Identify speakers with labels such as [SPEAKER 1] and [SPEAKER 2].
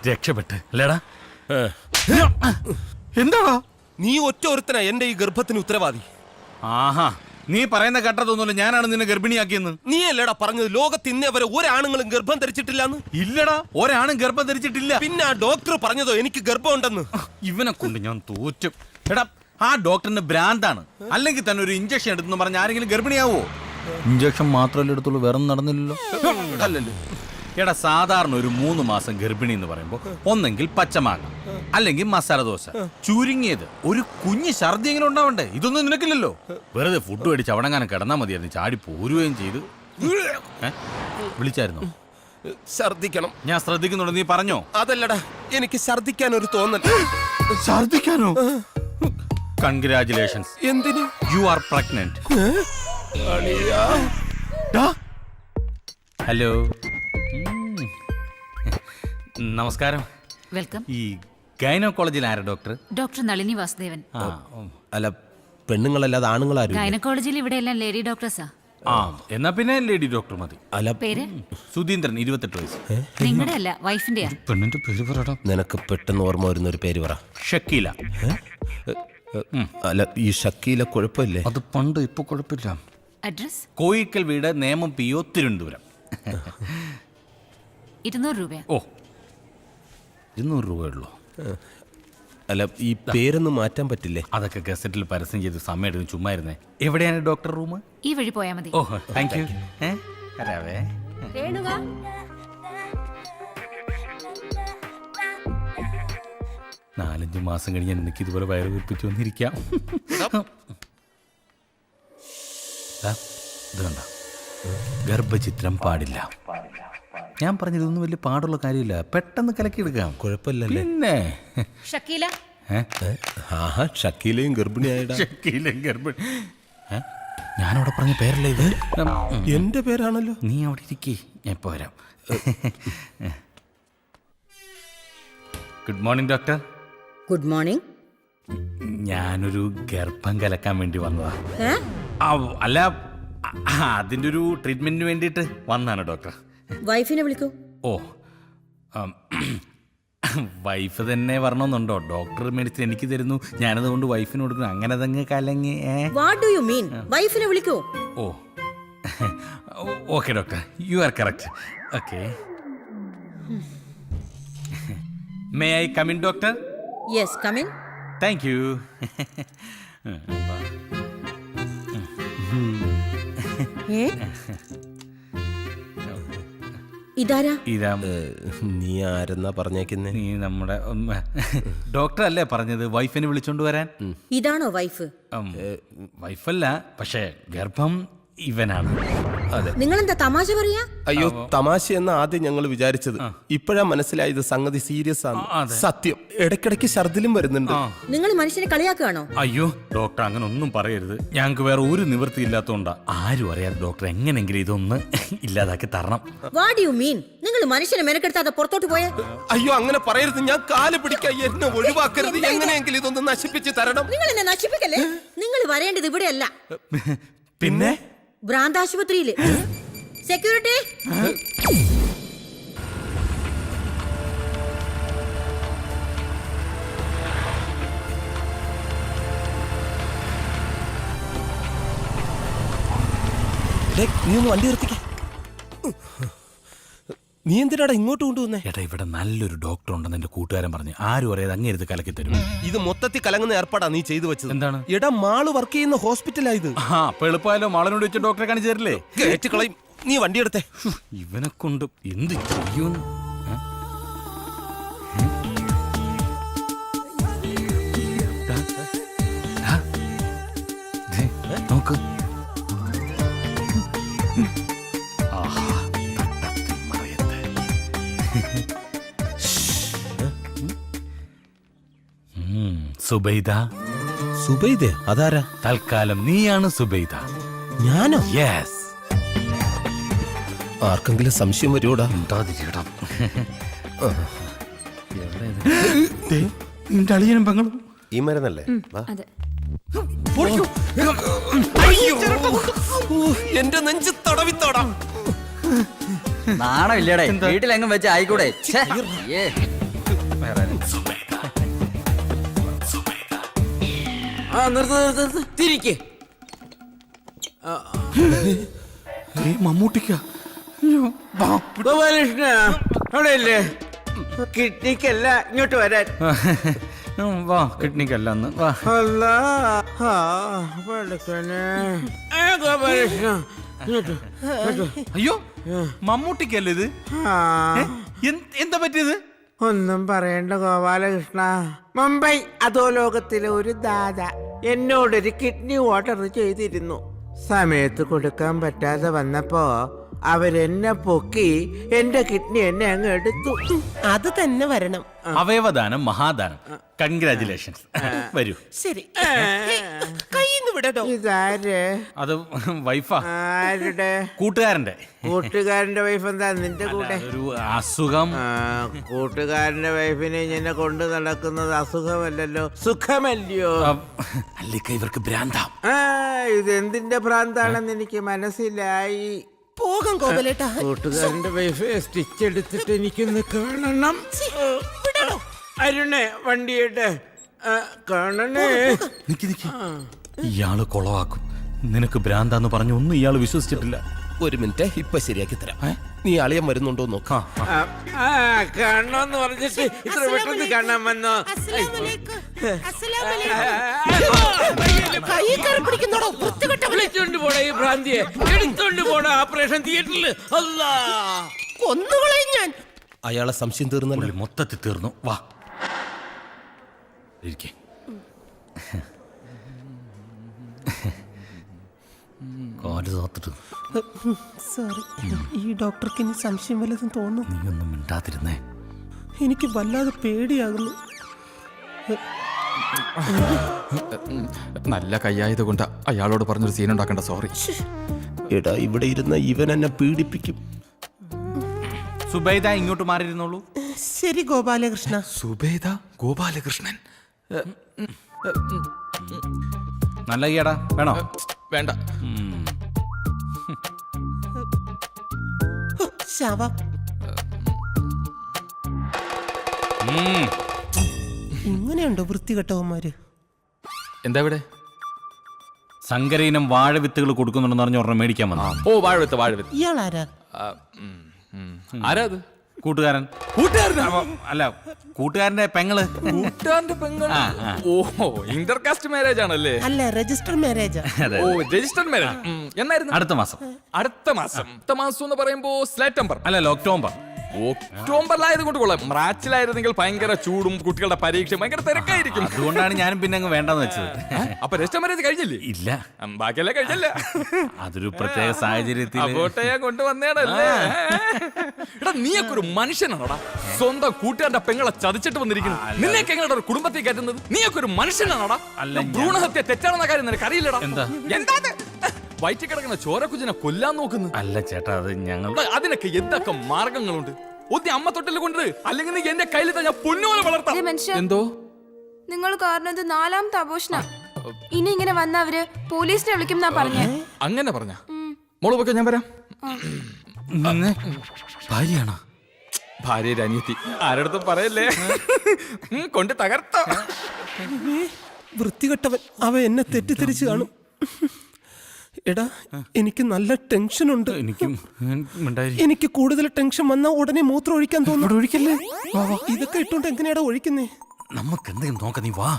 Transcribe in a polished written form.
[SPEAKER 1] രക്ഷപ്പെട്ട് അല്ലേടാ? എന്താടാ
[SPEAKER 2] നീ ഒറ്റ ഒരുത്തനാ എന്റെ ഈ ഗർഭത്തിന് ഉത്തരവാദി.
[SPEAKER 1] ആഹാ, നീ പറയുന്ന കേട്ടതൊന്നുമില്ല. ഞാനാണ് നിന്നെ ഗർഭിണിയാക്കിയെന്ന്.
[SPEAKER 2] നീ അല്ലേടാ പറഞ്ഞത് ലോകത്ത് ഇന്നേ വരെ ഒരാണുങ്ങളും ഗർഭം ധരിച്ചിട്ടില്ലാന്ന്?
[SPEAKER 1] ഇല്ലടാ, ഒരാണും ഗർഭം ധരിച്ചിട്ടില്ല.
[SPEAKER 2] പിന്നെ ആ ഡോക്ടർ പറഞ്ഞതോ എനിക്ക് ഗർഭമുണ്ടെന്ന്?
[SPEAKER 1] ഇവനെ കൊണ്ട് ഞാൻ തോറ്റു. എടാ, ആ ഡോക്ടറിന്റെ ഭ്രാന്താണ്. അല്ലെങ്കിൽ തന്നെ ഒരു ഇഞ്ചക്ഷൻ എടുത്തെന്ന് പറഞ്ഞ ആരെങ്കിലും ഗർഭിണിയാവോ? ഇഞ്ചക്ഷൻ മാത്രമല്ലേ എടുത്തുള്ളൂ, വേറെ നടന്നില്ലല്ലോ.
[SPEAKER 2] അല്ലല്ലോ.
[SPEAKER 1] എടാ, സാധാരണ ഒരു 3 മാസം ഗർഭിണി എന്ന് പറയുമ്പോൾ ഒന്നെങ്കിൽ പച്ചമാങ്ങ അല്ലെങ്കിൽ മസാല ദോശ, ചുരുങ്ങിയത് ഒരു കുഞ്ഞ് ഛർദി എങ്കിലും ഉണ്ടാവണ്ടേ? ഇതൊന്നും നിനക്കില്ലല്ലോ. വെറുതെ ഫുഡ് മേടിച്ച് അവിടെങ്ങാനും കിടന്നാൽ മതിയായിരുന്നു. ചാടി പോരുകയും ചെയ്ത്. വിളിച്ചായിരുന്നോ?
[SPEAKER 2] ഛർദിക്കണം.
[SPEAKER 1] ഞാൻ ശ്രദ്ധിക്കുന്നുണ്ട്, നീ പറഞ്ഞോ?
[SPEAKER 2] അതല്ലടാ, എനിക്ക് ഛർദിക്കാൻ ഒരു തോന്നൽ.
[SPEAKER 1] ഛർദിക്കാനോ? കൺഗ്രാറ്റുലേഷൻസ്.
[SPEAKER 2] എന്തിന്?
[SPEAKER 1] You are pregnant. ഹലോ, നമസ്കാരം.
[SPEAKER 3] വെൽക്കം.
[SPEAKER 1] ഈ ഗൈനക്കോളജിൽ ആരാ ഡോക്ടർ?
[SPEAKER 3] ഡോക്ടർ നളിനി വാസുദേവൻ.
[SPEAKER 2] അല്ല, പെണ്ണുങ്ങളല്ലാതെ ആണുങ്ങളാരും?
[SPEAKER 3] ഗൈനക്കോളജിയിൽ ഇവിടെ എല്ലാം ലേഡി ഡോക്ടേഴ്സാ.
[SPEAKER 1] ആ, എന്നാ പിന്നെ ലേഡി ഡോക്ടർ മതി.
[SPEAKER 2] അല്ല,
[SPEAKER 3] പേര്?
[SPEAKER 1] സുധീന്ദ്രൻ, 28 വയസ്സ്.
[SPEAKER 3] നിങ്ങളുടെ അല്ല, വൈഫിന്റെയാ.
[SPEAKER 1] പെണ്ണിന്റെ പേര് പറയടാ.
[SPEAKER 2] നിനക്ക് പെട്ടെന്ന് ഓർമ്മ വരുന്ന ഒരു പേര് പറ.
[SPEAKER 1] ഷക്കീല.
[SPEAKER 2] അല്ല, ഈ ഷക്കീല കുഴപ്പമില്ലേ?
[SPEAKER 1] അത് പണ്ട്, ഇപ്പൊ കുഴപ്പമില്ല.
[SPEAKER 3] അഡ്രസ്?
[SPEAKER 1] കോയിക്കൽ വീട്, നേമം PO, തിരുവനന്തപുരം.
[SPEAKER 3] 200 രൂപ.
[SPEAKER 1] ഓ, 200 രൂപയുള്ളൂ.
[SPEAKER 2] അല്ല, ഈ പേരൊന്നും മാറ്റാൻ പറ്റില്ലേ?
[SPEAKER 1] അതൊക്കെ ഗസറ്റിൽ പരസ്യം ചെയ്ത് സമയം എടുക്കും. ചുമ്മാ ഇരുന്നേ. എവിടെയാണ് ഡോക്ടർ റൂം?
[SPEAKER 3] ഈ വഴി പോയാൽ മതി.
[SPEAKER 1] ഓ, താങ്ക് യു. വരാവേ. 4-5 മാസം കഴിഞ്ഞ് എനിക്ക് ഇതുപോലെ വയറ് വീർപ്പിച്ച് വന്നിരിക്കാം. ഇത് കണ്ട, ഗർഭചിത്രം പാടില്ല. ഞാൻ പറഞ്ഞതൊന്നും വലിയ പാടുള്ള കാര്യമില്ല. പെട്ടെന്ന് കലക്കിയെടുക്കാം.
[SPEAKER 2] കുഴപ്പമില്ലല്ലേ?
[SPEAKER 1] പിന്നെ
[SPEAKER 3] ഷക്കീല.
[SPEAKER 2] ആഹാ, ഷക്കീലയും ഗർഭിണിയായിടാ.
[SPEAKER 1] ഷക്കീലയും ഗർഭിണി. ഞാനവിടെ പറഞ്ഞ പേരല്ലേ ഇത്?
[SPEAKER 2] എന്റെ പേരാണല്ലോ.
[SPEAKER 1] നീ അവിടെ ഇരിക്കേ, ഞാൻ ഇപ്പൊ വരാം. Good morning doctor.
[SPEAKER 4] Good morning.
[SPEAKER 1] ഞാനൊരു ഗർഭം കലക്കാൻ വേണ്ടി വന്നതാ. അല്ല, അതിൻ്റെ ഒരു ട്രീറ്റ്മെന്റിന് വേണ്ടിയിട്ട് വന്നാണ് ഡോക്ടർ.
[SPEAKER 4] വൈഫിനെ വിളിക്കൂ.
[SPEAKER 1] ഓ, വൈഫ് തന്നെ വരണമെന്നുണ്ടോ? ഡോക്ടർ മെഡിസിൻ എനിക്ക് തരുന്നു, ഞാനത് കൊണ്ട് വൈഫിന് കൊടുക്കുന്നു. അങ്ങനെ അതങ്ങ് കലങ്ങി.
[SPEAKER 4] What do you mean? വൈഫിനെ വിളിക്കൂ.
[SPEAKER 1] Oh, okay doctor, you are correct. Okay, may I come in doctor?
[SPEAKER 4] Yes, come in.
[SPEAKER 1] Thank you.
[SPEAKER 4] ഇതാരാ?
[SPEAKER 1] ഇതാ.
[SPEAKER 2] നീ ആരെന്നാ പറഞ്ഞേക്കുന്നേ?
[SPEAKER 1] നീ നമ്മുടെ ഡോക്ടർ അല്ലേ പറഞ്ഞത് വൈഫിനെ വിളിച്ചോണ്ട് വരാൻ?
[SPEAKER 4] ഇതാണോ വൈഫ്?
[SPEAKER 1] വൈഫല്ല, പക്ഷേ ഗർഭം ഇവനാണ്.
[SPEAKER 2] അതെ.
[SPEAKER 4] നിങ്ങളെന്താ തമാശ പറയാ?
[SPEAKER 2] അയ്യോ, തമാശ എന്ന ആദ്യം ഞങ്ങൾ വിചാരിച്ചത്. ഇപ്പോഴാ മനസ്സിലായത് സംഗതി സീരിയസ് ആണ്. സത്യം, ഇടയ്ക്കിടയ്ക്ക് ഛർദിലും വരുന്നുണ്ട്.
[SPEAKER 4] നിങ്ങൾ മനുഷ്യനെ കളിയാക്കുകയാണോ?
[SPEAKER 1] അയ്യോ ഡോക്ടർ, അങ്ങനെ ഒന്നും പറയരുത്. ഞങ്ങൾക്ക് വേറെ ഒരു നിവൃത്തി ഇല്ലാത്തോണ്ടാ. ആരും അറിയാതെ ഡോക്ടർ എങ്ങനെങ്കിലും ഇതൊന്ന് ഇല്ലാതാക്കി തരണം.
[SPEAKER 4] What you mean? നിങ്ങൾ മനുഷ്യനെ മെനക്കെടുത്താതെ പുറത്തോട്ട് പോയേ?
[SPEAKER 2] അയ്യോ, അങ്ങനെ പറയരുത്. ഞാൻ കാല് പിടിക്കാൻ, എന്നെ ഒഴിവാക്കരുത്. എങ്ങനെയെങ്കിലും ഇതൊന്ന് നശിപ്പിച്ച് തരണം.
[SPEAKER 4] നിങ്ങൾ എന്നെ നശിപ്പിക്കല്ലേ? നിങ്ങൾ വരേണ്ടത് ഇവിടെയല്ല,
[SPEAKER 1] പിന്നെ
[SPEAKER 4] ഭ്രാന്താശുപത്രിയില്. സെക്യൂരിറ്റി,
[SPEAKER 2] നീ ഒന്ന് വണ്ടി നിർത്തിക്ക. നീ എന്തിനാടാ ഇങ്ങോട്ട് കൊണ്ടുവന്നേ?
[SPEAKER 1] ഏട്ടാ, ഇവിടെ നല്ലൊരു ഡോക്ടർ ഉണ്ടെന്ന് എന്റെ കൂട്ടുകാരൻ പറഞ്ഞു. ആരും അറിയാതെ അങ്ങേരുത് കലക്കി തരും.
[SPEAKER 2] ഇത് മൊത്തത്തിൽ കലങ്ങുന്ന ഏർപ്പാടാ നീ ചെയ്തു വെച്ചത്.
[SPEAKER 1] എന്താണ്?
[SPEAKER 2] എടാ, മാള് വർക്ക് ചെയ്യുന്ന ഹോസ്പിറ്റലാ ഇത്.
[SPEAKER 1] അപ്പൊ എളുപ്പമായാലോ, മാളനോട് വെച്ച് ഡോക്ടറെ കാണിച്ചു തരില്ലേ?
[SPEAKER 2] കളയും. നീ വണ്ടി എടുത്തേ.
[SPEAKER 1] ഇവനെ കൊണ്ട് എന്ത് ചെയ്യും? നോക്ക്. സുബൈദ.
[SPEAKER 2] സുബൈദ? അതാരാ?
[SPEAKER 1] തൽക്കാലം നീയാണ് സുബൈദ.
[SPEAKER 2] ഞാനോ?
[SPEAKER 1] യെസ്.
[SPEAKER 2] ആർക്കെങ്കിലും സംശയം വരുവോടാ?
[SPEAKER 1] നിന്റെ അളിയനും പെങ്ങളും
[SPEAKER 2] ഈ മരുന്നല്ലേ?
[SPEAKER 3] അതെ.
[SPEAKER 2] എന്റെ നെഞ്ച് തടവിത്തോടാ.
[SPEAKER 5] നാണം ഇല്ലടേ, വീട്ടിലെങ്ങും വെച്ച് ആയിക്കൂടെ? ഛെ, ഏ.
[SPEAKER 6] തിരിക്ക്.
[SPEAKER 1] മമ്മൂട്ടിക്ക
[SPEAKER 6] ഗോപാലകൃഷ്ണ അവിടെ ഇല്ലേ? കിഡ്നിക്കല്ല, ഇങ്ങോട്ട് വരാൻ.
[SPEAKER 1] വാ കിഡ്നിക്കല്ല അന്ന് വാ.
[SPEAKER 6] അല്ലാ, ആ, പടച്ചോനെ. ഗോപാലകൃഷ്ണ ഇങ്ങോട്ട്.
[SPEAKER 1] അയ്യോ മമ്മൂട്ടിക്കല്ലേ ഇത്?
[SPEAKER 6] ആ,
[SPEAKER 1] എന്താ പറ്റിയത്?
[SPEAKER 6] ഒന്നും പറയണ്ട ഗോപാലകൃഷ്ണ. മുംബൈ അധോലോകത്തിലെ ഒരു ദാദ എന്നോടൊരു കിഡ്നി ഓർഡർ ചെയ്തിരുന്നു. സമയത്ത് കൊടുക്കാൻ പറ്റാതെ വന്നപ്പോ അവരെന്നെ പൊക്കി എന്റെ കിഡ്നി എന്നെ അങ്ങ് എടുത്തു.
[SPEAKER 2] അത് തന്നെ വരണം.
[SPEAKER 1] അവയവദാനം മഹാദാനം. കൺഗ്രാചുലേഷൻസ്. വരൂ.
[SPEAKER 2] ശരി, കയ്യിന്ന് വിടട്ടോ.
[SPEAKER 6] ഇതാര്?
[SPEAKER 1] അത് വൈഫാ.
[SPEAKER 6] ആരുടെ?
[SPEAKER 1] കൂട്ടുകാരന്റെ.
[SPEAKER 6] കൂട്ടുകാരന്റെ വൈഫ് എന്താ നിന്റെ കൂടെ?
[SPEAKER 1] ഒരു അസുഖം.
[SPEAKER 6] കൂട്ടുകാരന്റെ വൈഫിനെ ഇങ്ങനെ കൊണ്ടു നടക്കുന്നത് അസുഖമല്ലല്ലോ, സുഖമല്ലയോ?
[SPEAKER 1] അല്ലിക്ക ഇവർക്ക് ഭ്രാന്താം.
[SPEAKER 6] ഇതെന്തിന്റെ ഭ്രാന്താണെന്ന് എനിക്ക് മനസ്സിലായി.
[SPEAKER 2] പോകാം ഗോപാലേട്ടാ.
[SPEAKER 6] കൂട്ടുകാരന്റെ വൈഫ് സ്റ്റിച്ച് എടുത്തിട്ട് എനിക്കൊന്ന് കാണണം. അരുണേ, വണ്ടിയിട്ട് കാണണേ.
[SPEAKER 1] നിക്ക്. ഇയാള് കൊളവാക്കും. നിനക്ക് ഭ്രാന്താന്ന് പറഞ്ഞു ഒന്നും ഇയാള് വിശ്വസിച്ചിട്ടില്ല.
[SPEAKER 2] ഒരു മിനിറ്റ്, ഇപ്പൊ ശരിയാക്കി തരാം. നീ അളിയൻ വരുന്നുണ്ടോ നോക്കാം.
[SPEAKER 6] കാണണമെന്ന് പറഞ്ഞിട്ട് ഇത്ര പെട്ടെന്ന് കാണാൻ വന്നോ? വിളിച്ചോണ്ട് പോടാ ഈ ഭ്രാന്തിയെ, എടുത്തോണ്ട് പോടാ ഓപ്പറേഷൻ തിയേറ്ററിൽ. അല്ലാ,
[SPEAKER 2] കൊന്നുകളയും ഞാൻ. അയാളെ സംശയം തീർന്നല്ലോ.
[SPEAKER 1] പുള്ളി മൊത്തത്തിൽ തീർന്നു. വാ ഇരിക്കെ. കാല് തോത്തിട്ട്.
[SPEAKER 2] സോറി, ഈ ഡോക്ടർക്ക് ഇനി സംശയം വല്ലതും തോന്നുന്നു.
[SPEAKER 1] നീ ഒന്നും മിണ്ടാതിരുന്നേ.
[SPEAKER 2] എനിക്ക് വല്ലാതെ പേടിയാകുന്നു.
[SPEAKER 7] നല്ല കയ്യായത് കൊണ്ട് അയാളോട് പറഞ്ഞൊരു സീൻ ഉണ്ടാക്കണ്ട. സോറി.
[SPEAKER 2] എടാ, ഇവിടെ ഇരുന്ന ഇവൻ എന്നെ പീഡിപ്പിക്കും.
[SPEAKER 1] സുബൈദ ഇങ്ങോട്ട് മാറിയിരുന്നോളൂ.
[SPEAKER 2] ശരി ഗോപാലകൃഷ്ണ.
[SPEAKER 7] സുബേദ ഗോപാലകൃഷ്ണൻ.
[SPEAKER 1] നല്ല ഈയടാ വേണോ?
[SPEAKER 7] വേണ്ട.
[SPEAKER 2] ശവ. ഇങ്ങനെയുണ്ടോ വൃത്തികെട്ടവന്മാര്?
[SPEAKER 7] എന്താ ഇവിടെ?
[SPEAKER 1] സങ്കരയിനം വാഴവിത്തുകൾ കൊടുക്കുന്നുണ്ടെന്ന് പറഞ്ഞ ഒരെണ്ണം മേടിക്കാൻ വന്നു.
[SPEAKER 7] ഓ, വാഴവിത്ത്.
[SPEAKER 2] ഇയാളാരാ?
[SPEAKER 7] ആരാ അത്?
[SPEAKER 1] കൂട്ടുകാരൻ. അല്ല, കൂട്ടുകാരന്റെ പെങ്ങള്.
[SPEAKER 7] കൂട്ടാന്റെ പെങ്ങൾ. ഓ, ഇന്റർകാസ്റ്റ് മാരേജ് ആണല്ലേ?
[SPEAKER 2] അല്ല, രജിസ്റ്റർ മാരേജാ.
[SPEAKER 7] ഓ, രജിസ്റ്റർ മാരേജ്. എന്നായിരുന്നു?
[SPEAKER 1] അടുത്ത മാസം.
[SPEAKER 7] അടുത്ത മാസം എന്ന് പറയുമ്പോ സെപ്റ്റംബർ
[SPEAKER 1] അല്ലല്ലോ, ഒക്ടോബർ.
[SPEAKER 7] ഒക്ടോബറിലായത് കൊണ്ട് കൊള്ളാം. മാർച്ചിലായിരുന്നെങ്കിൽ ഭയങ്കര ചൂടും കുട്ടികളുടെ പരീക്ഷ ഭയങ്കര തിരക്കായിരിക്കും.
[SPEAKER 1] അതുകൊണ്ടാണ് ഞാനും പിന്നെ അങ്ങ് വേണ്ടെന്ന് വെച്ചത്.
[SPEAKER 7] അപ്പൊ രജിസ്റ്റർ മാരേജ് കഴിഞ്ഞില്ലേ?
[SPEAKER 1] ഇല്ല,
[SPEAKER 7] ബാക്കിയല്ലേ കഴിഞ്ഞല്ല.
[SPEAKER 1] അതൊരു പ്രത്യേക സാഹചര്യത്തിൽ
[SPEAKER 7] അങ്ങോട്ടേ കൊണ്ടുവന്നേടല്ലേ. എടാ, നീയൊക്കെ ഒരു മനുഷ്യനാണോടാ? സ്വന്തം കൂട്ടുകാരുടെ പെങ്ങളെ ചതിച്ചിട്ട് വന്നിരിക്കുന്നു. നിന്നെയൊക്കെ എങ്ങനെയാ ഒരു കുടുംബത്തിൽ കയറ്റുന്നത്? നീയൊക്കെ ഒരു മനുഷ്യനാണോടാ?
[SPEAKER 1] അല്ല,
[SPEAKER 7] ഭ്രൂണഹത്യ തെറ്റാണെന്ന കാര്യം നിനക്ക് അറിയില്ലടാ.
[SPEAKER 1] എന്താ
[SPEAKER 7] വയറ്റിൽ കിടക്കുന്ന ചോരക്കുഞ്ഞിനെ കൊല്ലാൻ നോക്കുന്നു.
[SPEAKER 1] അല്ല ചേട്ടാ, അത് ഞങ്ങൾ.
[SPEAKER 7] അതിനൊക്കെ എന്തൊക്കെ മാർഗങ്ങളുണ്ട്? ഒന്നി അമ്മ തൊട്ടിൽ കൊണ്ട്, അല്ലെങ്കിൽ നീ എന്റെ കയ്യിൽ ഞാൻ പൊന്നുപോലെ വളർത്താം. എന്തോ
[SPEAKER 8] നിങ്ങൾ കാരണം ഇത് 4ാമത്തെ ആഘോഷണ. ഇനി ഇങ്ങനെ വന്ന അവര് പോലീസിനെ വിളിക്കും എന്നാ പറഞ്ഞേ.
[SPEAKER 7] അങ്ങനെ പറഞ്ഞ മോള് പൊക്കെ, ഞാൻ വരാം.
[SPEAKER 1] ഭാര്യയാണോ?
[SPEAKER 7] ഭാര്യയുടെ അനിയത്തി. ആരടുത്തും പറയല്ലേ. കൊണ്ട് തകർത്ത
[SPEAKER 2] വൃത്തികെട്ടവൻ. അവ എന്നെ തെറ്റിദ്ധരിച്ചു കാണും. എടാ, എനിക്ക് നല്ല ടെൻഷൻ ഉണ്ട്. എനിക്ക് കൂടുതൽ ടെൻഷൻ വന്നാൽ ഉടനെ മൂത്രം ഒഴിക്കാൻ തോന്നുന്നു. ഒഴിക്കല്ലേ? ഇതൊക്കെ ഇട്ടോണ്ട് എങ്ങനെയാടാ ഒഴിക്കുന്നേ?
[SPEAKER 1] നമുക്ക് എന്തെങ്കിലും നോക്കാം, നീ വാ.